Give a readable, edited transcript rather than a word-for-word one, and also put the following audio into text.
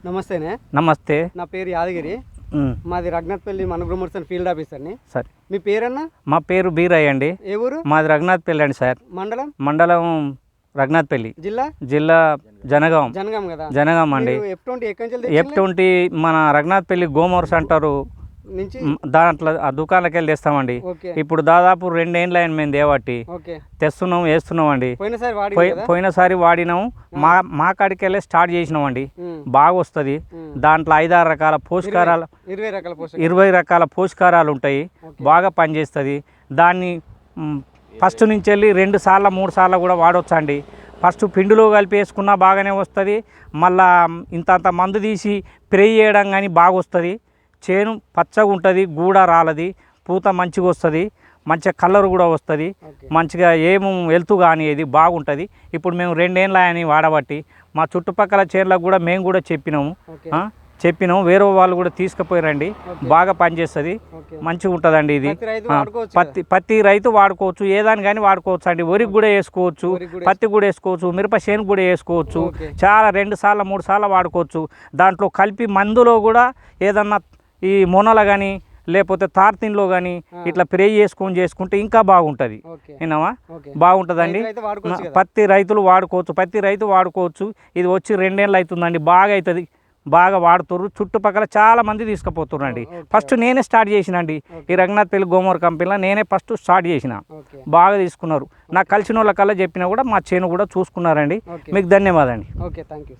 నమస్తేనే. నమస్తే. నా పేరు యాదగిరి. మాది రఘునాథ్పల్లి మనబ్రహ్మర్సన్ ఫీల్డ్ ఆఫీసర్ని. సార్ మీ పేరన్నా? మా పేరు బీరయ్య అండి. ఏ ఊరు? మాది రఘునాథ్పల్లి అండి సార్. మండలం రఘునాథ్పల్లి, జిల్లా జనగాం. జనగాం అండి. F20 మన రఘునాథ్పల్లి గోమోర్ సెంటర్ దాంట్లో ఆ దుకాణాలకు వెళ్ళి తెస్తామండి. ఇప్పుడు దాదాపు 2 ఏళ్ళు అయింది మేము దేవట్టి తెస్తున్నాం, వేస్తున్నాం అండి. పోయినసారి వాడినాం. మా కాడికి వెళ్ళి స్టార్ట్ చేసినాం అండి. బాగా వస్తుంది. దాంట్లో 5-6 రకాల పోషకారాలు, 20 రకాల పోషకారాలు ఉంటాయి. బాగా పనిచేస్తుంది. దాన్ని ఫస్ట్ నుంచి వెళ్ళి 2 సార్లు 3 సార్లు కూడా వాడవచ్చండి. ఫస్ట్ పిండిలో కలిపి వేసుకున్నా బాగానే వస్తుంది. మళ్ళా ఇంత మందు తీసి స్ప్రే చేయడం కానీ బాగా వస్తుంది. చేను పచ్చగా ఉంటుంది, గూడ రాలది, పూత మంచిగా వస్తుంది, మంచిగా కలర్ కూడా వస్తుంది, మంచిగా ఏమో వెళ్తూ కానీ ఇది బాగుంటుంది. ఇప్పుడు మేము 2 ఏళ్ళ అని వాడబట్టి మా చుట్టుపక్కల చేనులకు కూడా మేము కూడా చెప్పినాము. వేరే వాళ్ళు కూడా తీసుకుపోయారండి. బాగా పనిచేస్తుంది, మంచిగా ఉంటుందండి. ఇది పత్తి రైతు వాడుకోవచ్చు, ఏదాని కానీ వాడుకోవచ్చు అండి. వరికి కూడా వేసుకోవచ్చు, పత్తి కూడా వేసుకోవచ్చు, మిరప చేను కూడా వేసుకోవచ్చు. చాలా 2 సార్లు 3 సార్లు వాడుకోవచ్చు. దాంట్లో కలిపి మందులో కూడా ఏదన్నా ఈ మొనల కానీ లేకపోతే తార్తిన్లో కానీ ఇట్లా స్ప్రే చేసుకుంటే ఇంకా బాగుంటుంది. విన్నావా? బాగుంటుందండి. పత్తి రైతులు వాడుకోవచ్చు. ఇది వచ్చి 2 ఏళ్ళు అవుతుందండి. బాగా అవుతుంది, బాగా వాడుతుర్రు. చుట్టుపక్కల చాలా మంది తీసుకుపోతుర్రండి. ఫస్ట్ నేనే స్టార్ట్ చేసినండి. ఈ రఘునాథ్పల్లి గోమోర్ కంపెనీలో నేనే ఫస్ట్ స్టార్ట్ చేసిన. బాగా తీసుకున్నారు. నాకు కలిసిన వాళ్ళకల్లా చెప్పినా కూడా మా చేను కూడా చూసుకున్నారండి. మీకు ధన్యవాదాలండి. Okay, thank you.